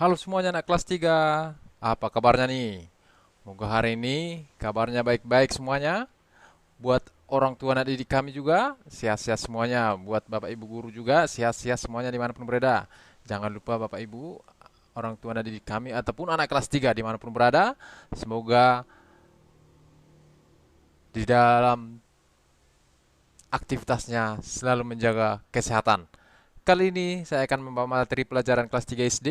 Halo semuanya anak kelas 3. Apa kabarnya nih? Moga hari ini kabarnya baik-baik semuanya. Buat orang tua anak didik kami juga, sehat-sehat semuanya. Buat Bapak Ibu guru juga, sehat-sehat semuanya dimanapun berada. Jangan lupa Bapak Ibu, orang tua anak didik kami, ataupun anak kelas 3 dimanapun berada. Semoga di dalam aktivitasnya selalu menjaga kesehatan. Kali ini saya akan membawa materi pelajaran kelas 3 SD.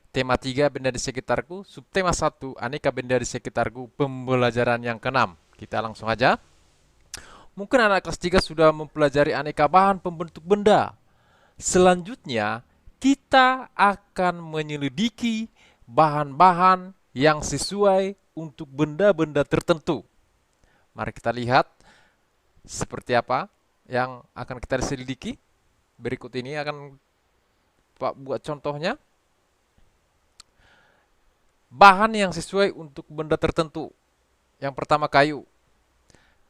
Tema 3 benda di sekitarku, subtema 1 aneka benda di sekitarku, pembelajaran yang keenam. Kita langsung aja. Mungkin anak kelas 3 sudah mempelajari aneka bahan pembentuk benda. Selanjutnya, kita akan menyelidiki bahan-bahan yang sesuai untuk benda-benda tertentu. Mari kita lihat seperti apa yang akan kita selidiki. Berikut ini akan Pak buat contohnya. Bahan yang sesuai untuk benda tertentu. Yang pertama kayu.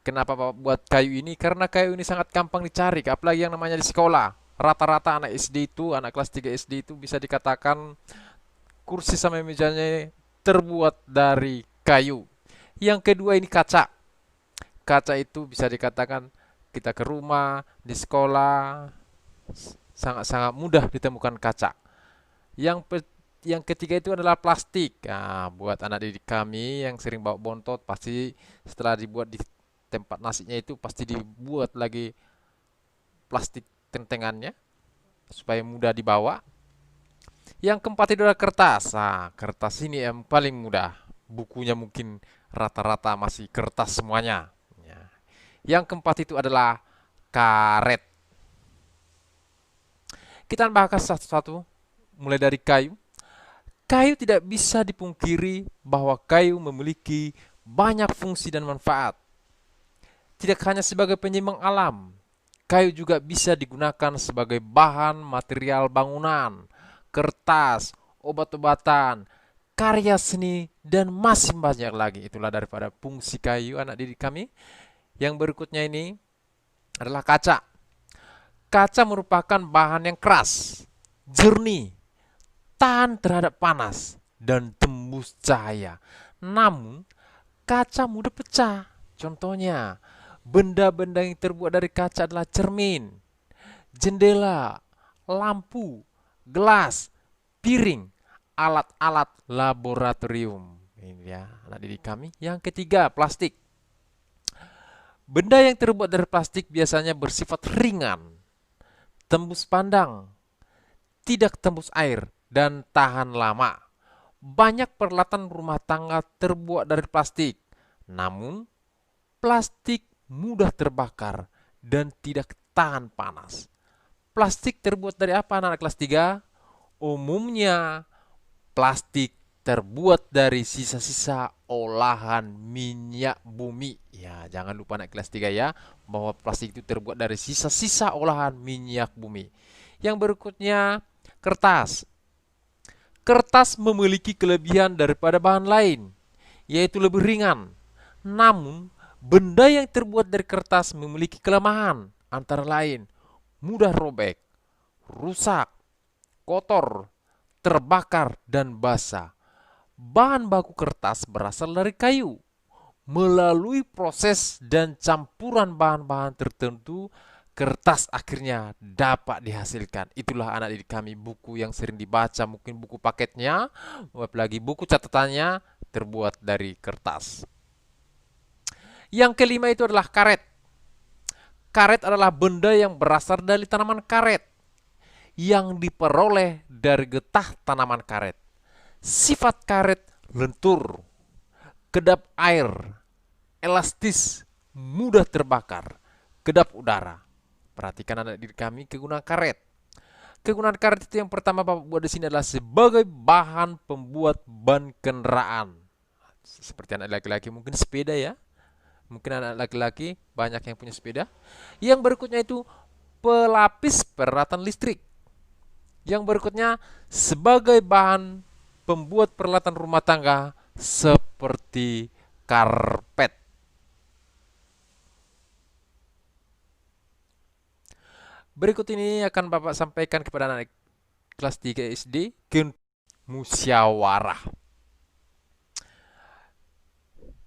Kenapa Bapak buat kayu ini? Karena kayu ini sangat gampang dicari, apalagi yang namanya di sekolah. Rata-rata anak SD itu, anak kelas 3 SD itu bisa dikatakan kursi sama mejanya terbuat dari kayu. Yang kedua ini kaca. Kaca itu bisa dikatakan kita ke rumah, di sekolah, sangat-sangat mudah ditemukan kaca. Yang yang ketiga itu adalah plastik. Nah, buat anak didik kami yang sering bawa bontot, pasti setelah dibuat di tempat nasinya itu pasti dibuat lagi plastik tentengannya supaya mudah dibawa. Yang keempat itu adalah kertas. Nah, kertas ini yang paling mudah. Bukunya mungkin rata-rata masih kertas semuanya. Ya. Yang keempat itu adalah karet. Kita bahas satu-satu, mulai dari kayu. Kayu tidak bisa dipungkiri bahwa kayu memiliki banyak fungsi dan manfaat. Tidak hanya sebagai penyeimbang alam, kayu juga bisa digunakan sebagai bahan material bangunan, kertas, obat-obatan, karya seni, dan masih banyak lagi. Itulah daripada fungsi kayu anak didik kami. Yang berikutnya ini adalah kaca. Kaca merupakan bahan yang keras, jernih, tahan terhadap panas, dan tembus cahaya. Namun, kaca mudah pecah. Contohnya, benda-benda yang terbuat dari kaca adalah cermin, jendela, lampu, gelas, piring, alat-alat laboratorium. Ini ya, anak didik kami. Yang ketiga, plastik. Benda yang terbuat dari plastik biasanya bersifat ringan, tembus pandang, tidak tembus air, dan tahan lama. Banyak peralatan rumah tangga terbuat dari plastik. Namun, plastik mudah terbakar dan tidak tahan panas. Plastik terbuat dari apa anak kelas 3? Umumnya, plastik terbuat dari sisa-sisa olahan minyak bumi. Ya, jangan lupa anak kelas 3 ya, bahwa plastik itu terbuat dari sisa-sisa olahan minyak bumi. Yang berikutnya, kertas. Kertas memiliki kelebihan daripada bahan lain, yaitu lebih ringan. Namun, benda yang terbuat dari kertas memiliki kelemahan, antara lain mudah robek, rusak, kotor, terbakar, dan basah. Bahan baku kertas berasal dari kayu. Melalui proses dan campuran bahan-bahan tertentu, kertas akhirnya dapat dihasilkan. Itulah anak didik kami, buku yang sering dibaca, mungkin buku paketnya, apalagi buku catatannya terbuat dari kertas. Yang kelima itu adalah karet. Karet adalah benda yang berasal dari tanaman karet yang diperoleh dari getah tanaman karet. Sifat karet lentur, kedap air, elastis, mudah terbakar, kedap udara. Perhatikan anak didik kami kegunaan karet. Kegunaan karet itu yang pertama Bapak buat di sini adalah sebagai bahan pembuat ban kendaraan. Seperti anak laki-laki mungkin sepeda ya. Mungkin anak laki-laki banyak yang punya sepeda. Yang berikutnya itu pelapis peralatan listrik. Yang berikutnya sebagai bahan pembuat peralatan rumah tangga seperti karpet. Berikut ini akan Bapak sampaikan kepada anak kelas 3 SD musyawarah.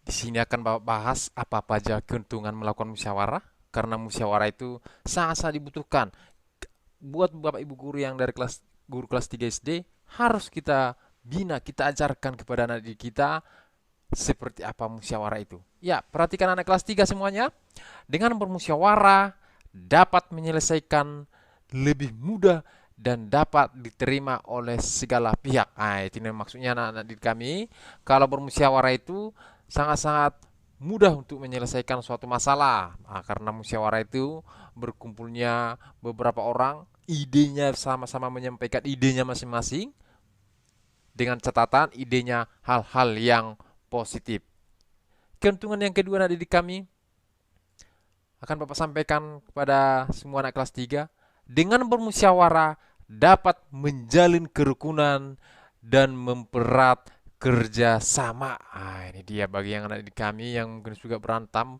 Di sini akan Bapak bahas apa aja keuntungan melakukan musyawarah, karena musyawarah itu sangat-sangat dibutuhkan. Buat Bapak Ibu guru yang dari guru kelas 3 SD, harus kita bina, kita ajarkan kepada anak didik kita seperti apa musyawarah itu. Ya, perhatikan anak kelas 3 semuanya. Dengan bermusyawarah dapat menyelesaikan lebih mudah dan dapat diterima oleh segala pihak. Nah, itu maksudnya anak-anak didik kami. Kalau bermusyawarah itu sangat-sangat mudah untuk menyelesaikan suatu masalah. Nah, karena musyawarah itu berkumpulnya beberapa orang, idenya sama-sama menyampaikan idenya masing-masing, dengan catatan idenya hal-hal yang positif. Keuntungan yang kedua anak didik kami akan Bapak sampaikan kepada semua anak kelas 3. Dengan bermusyawarah dapat menjalin kerukunan dan mempererat kerjasama. Nah, ini dia bagi yang anak didik kami yang mungkin juga berantem.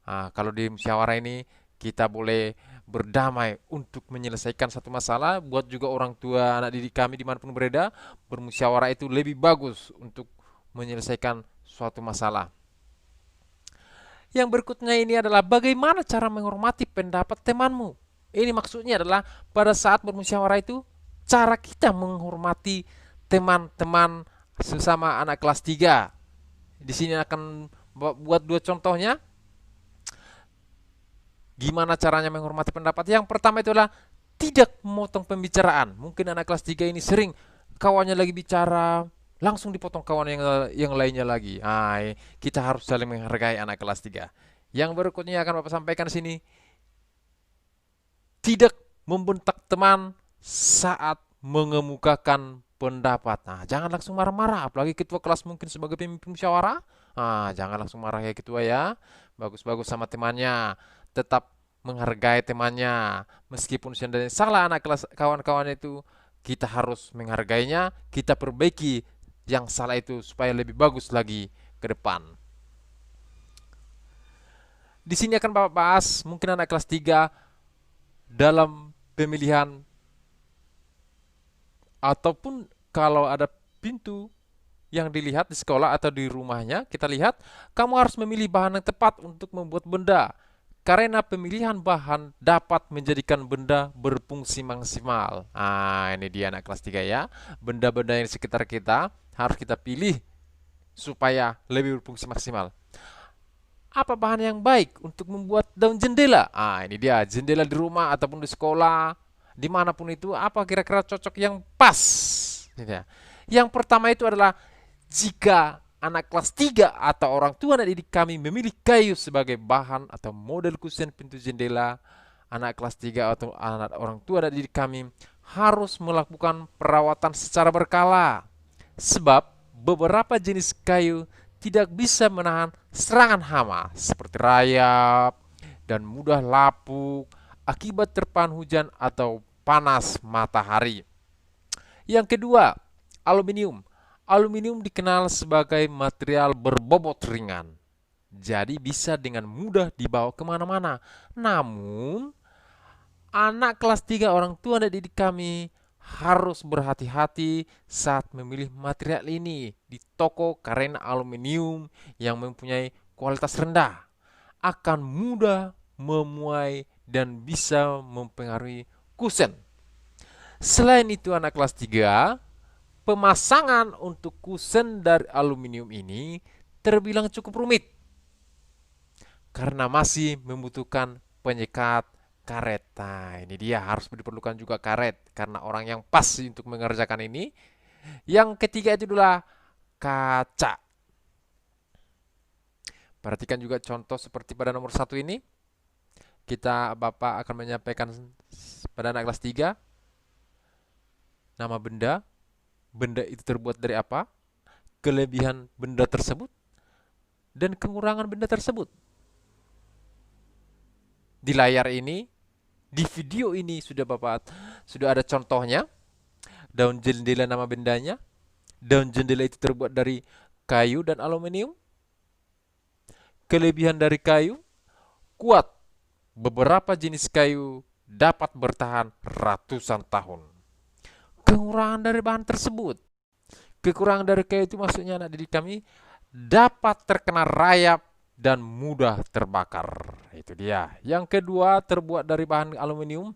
Nah, kalau di musyawarah ini kita boleh berdamai untuk menyelesaikan satu masalah. Buat juga orang tua anak didik kami dimanapun berada, bermusyawarah itu lebih bagus untuk menyelesaikan suatu masalah. Yang berikutnya ini adalah bagaimana cara menghormati pendapat temanmu. Ini maksudnya adalah pada saat bermusyawarah itu, cara kita menghormati teman-teman sesama anak kelas 3. Di sini akan buat dua contohnya. Gimana caranya menghormati pendapat? Yang pertama itu adalah tidak memotong pembicaraan. Mungkin anak kelas 3 ini sering kawannya lagi bicara, langsung dipotong kawan yang lainnya lagi. Kita harus saling menghargai anak kelas 3. Yang berikutnya akan Bapak sampaikan di sini, tidak membentak teman saat mengemukakan pendapat. Nah, jangan langsung marah-marah, apalagi ketua kelas mungkin sebagai pemimpin musyawarah. Jangan langsung marah ya ketua ya. Bagus-bagus sama temannya, tetap menghargai temannya. Meskipun sudah salah anak kelas kawan-kawan itu, kita harus menghargainya, kita perbaiki yang salah itu supaya lebih bagus lagi ke depan. Di sini akan Bapak bahas mungkin anak kelas 3 dalam pemilihan ataupun kalau ada pintu yang dilihat di sekolah atau di rumahnya, kita lihat kamu harus memilih bahan yang tepat untuk membuat benda. Karena pemilihan bahan dapat menjadikan benda berfungsi maksimal. Ini dia anak kelas 3 ya. Benda-benda yang di sekitar kita harus kita pilih supaya lebih berfungsi maksimal. Apa bahan yang baik untuk membuat daun jendela? Ini dia, jendela di rumah ataupun di sekolah, dimanapun itu, apa kira-kira cocok yang pas? Ini dia. Yang pertama itu adalah jika anak kelas 3 atau orang tua anak didik kami memilih kayu sebagai bahan atau model kusen pintu jendela, anak kelas 3 atau orang tua anak didik kami harus melakukan perawatan secara berkala. Sebab beberapa jenis kayu tidak bisa menahan serangan hama seperti rayap dan mudah lapuk akibat terpaan hujan atau panas matahari. Yang kedua, aluminium. Aluminium dikenal sebagai material berbobot ringan, jadi bisa dengan mudah dibawa kemana-mana. Namun, anak kelas 3 orang tua anak didik kami harus berhati-hati saat memilih material ini di toko karena aluminium yang mempunyai kualitas rendah akan mudah memuai dan bisa mempengaruhi kusen. Selain itu anak kelas 3, pemasangan untuk kusen dari aluminium ini terbilang cukup rumit karena masih membutuhkan penyekat karet. Nah, ini dia harus diperlukan juga karet karena orang yang pas untuk mengerjakan ini. Yang ketiga itu adalah kaca. Perhatikan juga contoh seperti pada nomor 1 ini. Bapak akan menyampaikan pada anak kelas 3 nama benda. Benda itu terbuat dari apa, kelebihan benda tersebut, dan kekurangan benda tersebut. Di layar ini, di video ini sudah ada contohnya. Daun jendela nama bendanya. Daun jendela itu terbuat dari kayu dan aluminium. Kelebihan dari kayu, kuat. Beberapa jenis kayu dapat bertahan ratusan tahun. Kekurangan dari bahan tersebut, Kekurangan dari kayu itu maksudnya anak didik kami dapat terkena rayap dan mudah terbakar. Itu dia. Yang kedua, terbuat dari bahan aluminium.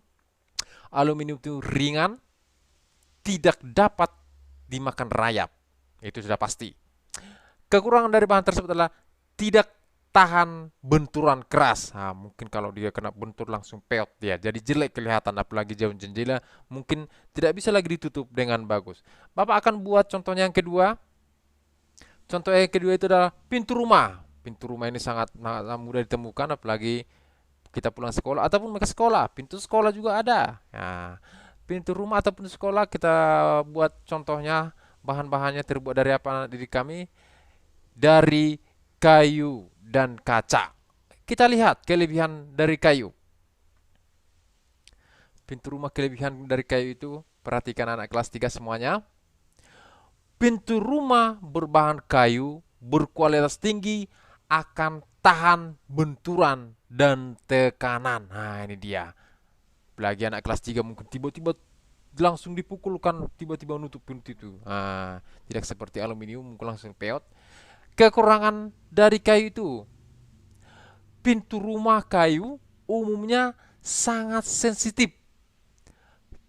Aluminium itu ringan, tidak dapat dimakan rayap. Itu sudah pasti. Kekurangan dari bahan tersebut adalah tidak tahan benturan keras. Nah, mungkin kalau dia kena bentur langsung peot dia. Jadi jelek kelihatan, apalagi jauh jendela. Mungkin tidak bisa lagi ditutup dengan bagus. Bapak akan buat contohnya yang kedua. Contoh yang kedua itu adalah pintu rumah. Pintu rumah ini sangat mudah ditemukan, apalagi kita pulang sekolah ataupun ke sekolah. Pintu sekolah juga ada. Nah, pintu rumah atau pintu sekolah kita buat contohnya, bahan-bahannya terbuat dari apa anak didik kami? Dari kayu dan kaca. Kita lihat kelebihan dari kayu. Pintu rumah kelebihan dari kayu itu, perhatikan anak kelas 3 semuanya. Pintu rumah berbahan kayu, berkualitas tinggi, akan tahan benturan dan tekanan. Nah, ini dia. Apalagi anak kelas 3 mungkin tiba-tiba langsung dipukulkan, tiba-tiba nutup pintu itu. Nah, tidak seperti aluminium, mungkin langsung peot. Kekurangan dari kayu itu, pintu rumah kayu umumnya sangat sensitif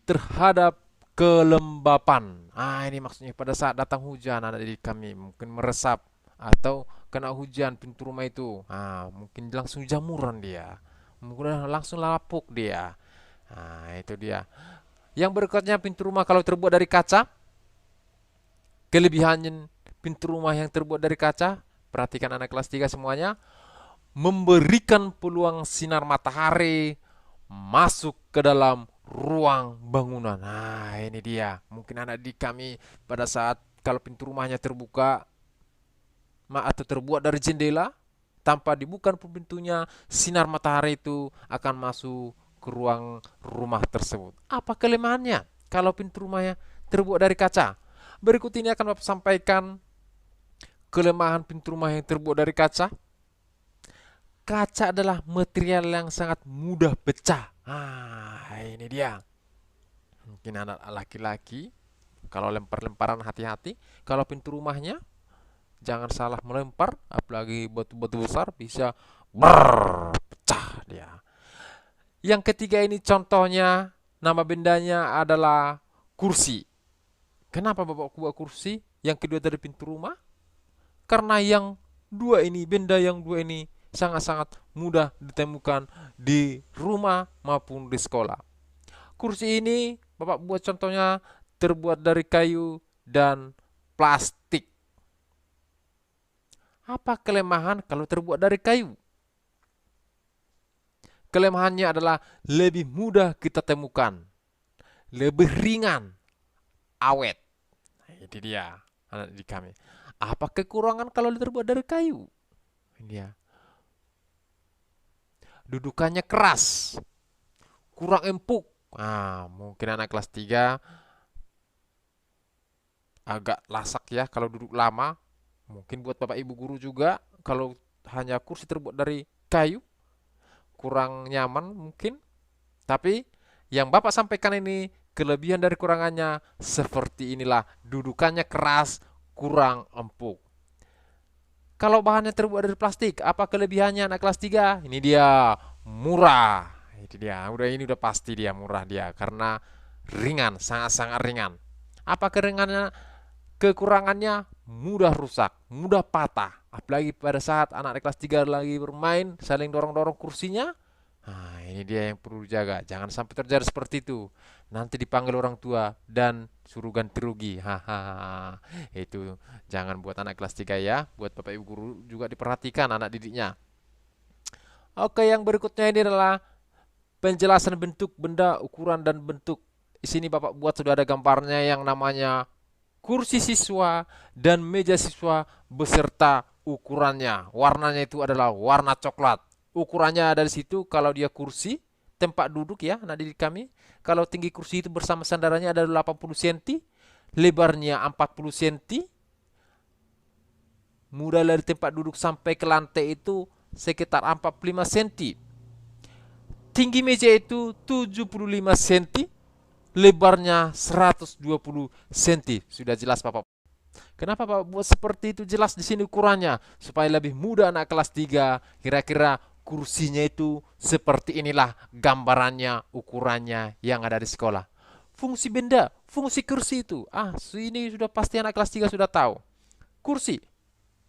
terhadap kelembapan. Ini maksudnya pada saat datang hujan anak didik kami mungkin meresap atau kena hujan pintu rumah itu. Mungkin langsung jamuran dia. Mungkin langsung lapuk dia. Itu dia. Yang berikutnya pintu rumah kalau terbuat dari kaca. Kelebihannya pintu rumah yang terbuat dari kaca, perhatikan anak kelas 3 semuanya, memberikan peluang sinar matahari masuk ke dalam ruang bangunan. Nah, ini dia. Mungkin anak didik kami pada saat kalau pintu rumahnya terbuka atau terbuat dari jendela, tanpa dibuka pintunya, sinar matahari itu akan masuk ke ruang rumah tersebut. Apa kelemahannya kalau pintu rumahnya terbuat dari kaca? Berikut ini akan Bapak sampaikan kelemahan pintu rumah yang terbuat dari kaca. Kaca adalah material yang sangat mudah pecah. Ini dia. Mungkin anak laki-laki kalau lempar-lemparan hati-hati. Kalau pintu rumahnya jangan salah melempar, apalagi batu-batu besar bisa pecah dia. Yang ketiga ini contohnya, nama bendanya adalah kursi. Kenapa Bapak buat kursi? Yang kedua dari pintu rumah? Karena yang dua ini, benda yang dua ini sangat-sangat mudah ditemukan di rumah maupun di sekolah. Kursi ini Bapak buat contohnya terbuat dari kayu dan plastik. Apa kelemahan kalau terbuat dari kayu? Kelemahannya adalah lebih mudah kita temukan, lebih ringan, awet. Itu dia anak didik kami. Apa kekurangan kalau terbuat dari kayu? Ini dia. Dudukannya keras, kurang empuk. Mungkin anak kelas 3 agak lasak ya kalau duduk lama. Mungkin buat Bapak Ibu guru juga kalau hanya kursi terbuat dari kayu kurang nyaman mungkin. Tapi yang Bapak sampaikan ini kelebihan dari kurangannya seperti inilah, dudukannya keras, kurang empuk. Kalau bahannya terbuat dari plastik, apa kelebihannya anak kelas 3? Ini dia, murah. Itu dia, ini udah pasti dia murah dia karena ringan, sangat-sangat ringan. Apa keringannya? Kekurangannya mudah rusak, mudah patah. Apalagi pada saat anak kelas 3 lagi bermain, saling dorong-dorong kursinya. Ini dia yang perlu dijaga. Jangan sampai terjadi seperti itu. Nanti dipanggil orang tua dan suruh ganti rugi. Itu jangan buat anak kelas 3 ya. Buat Bapak Ibu guru juga diperhatikan anak didiknya. Oke, yang berikutnya ini adalah penjelasan bentuk benda, ukuran dan bentuk. Di sini Bapak buat sudah ada gambarnya yang namanya kursi siswa dan meja siswa beserta ukurannya. Warnanya itu adalah warna coklat. Ukurannya ada di situ. Kalau dia kursi tempat duduk ya anak didik kami, kalau tinggi kursi itu bersama sandarannya ada 80 cm, lebarnya 40 cm, mulai dari tempat duduk sampai ke lantai itu sekitar 45 cm. Tinggi meja itu 75 cm, lebarnya 120 cm. Sudah jelas Bapak? Kenapa Bapak buat seperti itu? Jelas di sini ukurannya supaya lebih mudah anak kelas 3. Kira-kira kursinya itu seperti inilah gambarannya, ukurannya yang ada di sekolah. Fungsi benda, fungsi kursi itu. Ini sudah pasti anak kelas 3 sudah tahu. Kursi,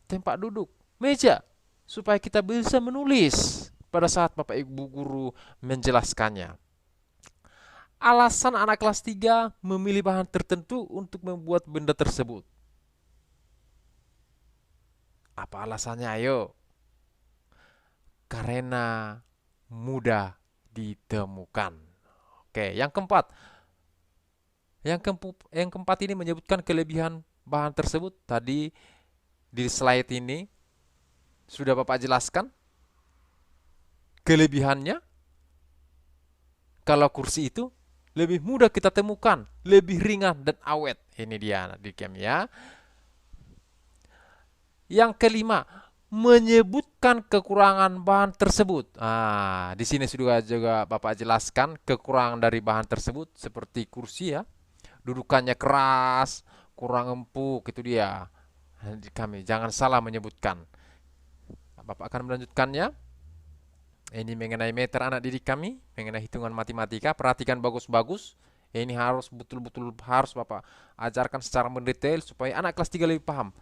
tempat duduk, meja, supaya kita bisa menulis pada saat Bapak Ibu guru menjelaskannya. Alasan anak kelas 3 memilih bahan tertentu untuk membuat benda tersebut. Apa alasannya? Ayo. Karena mudah ditemukan. Oke, yang keempat. Yang keempat ini menyebutkan kelebihan bahan tersebut. Tadi di slide ini sudah Bapak jelaskan kelebihannya. Kalau kursi itu lebih mudah kita temukan, lebih ringan dan awet. Ini dia adik ya. Yang kelima, menyebutkan kekurangan bahan tersebut. Di sini sudah juga Bapak jelaskan kekurangan dari bahan tersebut seperti kursi ya. Dudukannya keras, kurang empuk, itu dia. Kami jangan salah menyebutkan. Bapak akan melanjutkannya. Ini mengenai meter anak didik kami, mengenai hitungan matematika. Perhatikan bagus-bagus. Ini harus betul-betul harus Bapak ajarkan secara mendetail supaya anak kelas 3 lebih paham.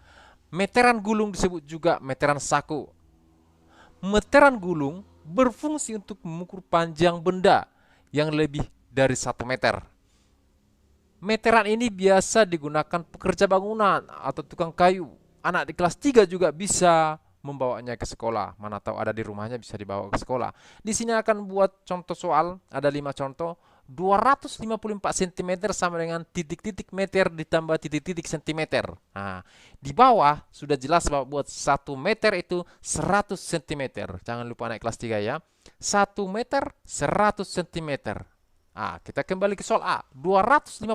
Meteran gulung disebut juga meteran saku. Meteran gulung berfungsi untuk mengukur panjang benda yang lebih dari 1 meter. Meteran ini biasa digunakan pekerja bangunan atau tukang kayu. Anak di kelas 3 juga bisa membawanya ke sekolah. Mana tahu ada di rumahnya bisa dibawa ke sekolah. Di sini akan buat contoh soal, ada 5 contoh. 254 cm sama dengan titik-titik meter ditambah titik-titik cm. Di bawah sudah jelas bahwa buat 1 meter itu 100 cm. Jangan lupa anak kelas 3 ya. 1 meter 100 cm. Kita kembali ke soal A, 254.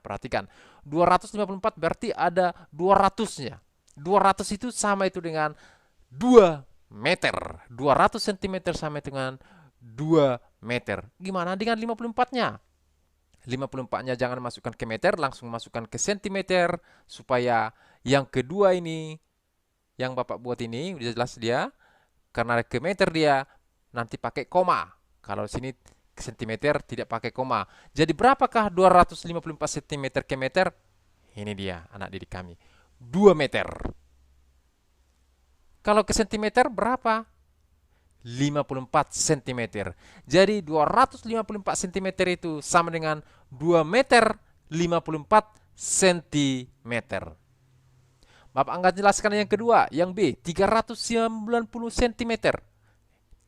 Perhatikan, 254 berarti ada 200-nya. 200 itu sama itu dengan 2 meter. 200 cm sama dengan 2 meter. Gimana dengan 54-nya? 54-nya jangan masukkan ke meter, langsung masukkan ke cm supaya yang kedua ini, yang Bapak buat ini, udah jelas dia. Karena ke meter dia nanti pakai koma. Kalau sini cm tidak pakai koma. Jadi berapakah 254 cm ke meter? Ini dia anak didik kami. 2 meter. Kalau ke cm berapa? 54 cm. Jadi 254 cm itu sama dengan 2 meter 54 cm. Bapak akan jelaskan yang kedua, yang B, 390 cm. 300.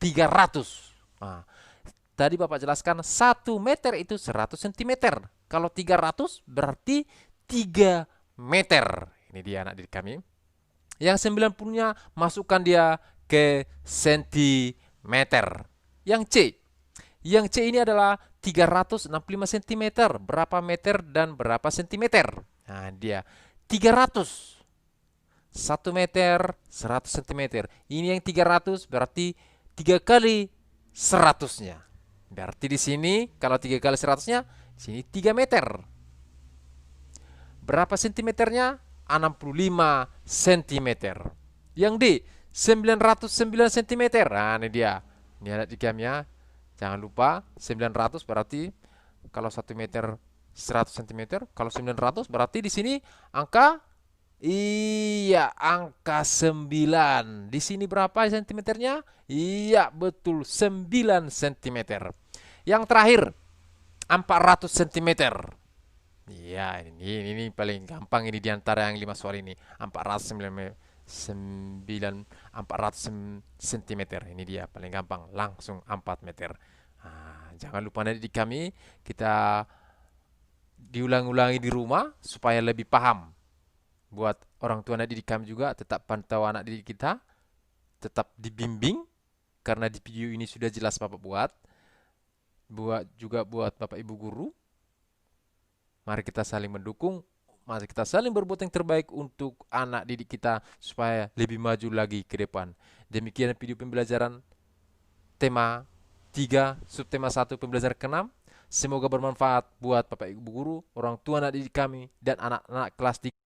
Tadi Bapak jelaskan 1 meter itu 100 cm. Kalau 300 berarti 3 meter. Ini dia anak didik kami. Yang 90-nya masukkan dia ke sentimeter. Yang C. Yang C ini adalah 365 cm. Berapa meter dan berapa sentimeter? Dia 300. 1 meter 100 cm. Ini yang 300 berarti 3 kali 100-nya. Berarti di sini kalau 3 kali 100-nya, sini 3 meter. Berapa sentimeternya? 65 cm. Yang D, 909 cm. Ini dia. Ini ada di gamnya. Jangan lupa 900 berarti kalau 1 meter 100 cm, kalau 900 berarti di sini angka angka 9. Di sini berapa sentimeternya? Iya, betul 9 cm. Yang terakhir 400 cm. Iya, ini paling gampang ini diantara yang 5 soal ini. 400 cm. Ini dia paling gampang, langsung 4 meter. Jangan lupa nanti di kami kita diulang-ulangi di rumah supaya lebih paham. Buat orang tua anak didik kami juga tetap pantau anak didik kita, tetap dibimbing karena di video ini sudah jelas Bapak buat juga buat Bapak Ibu guru. Mari kita saling mendukung, mari kita saling berbuat yang terbaik untuk anak didik kita supaya lebih maju lagi ke depan. Demikian video pembelajaran tema 3, subtema 1 pembelajaran ke-6. Semoga bermanfaat buat Bapak Ibu guru, orang tua anak didik kami, dan anak-anak kelas 3.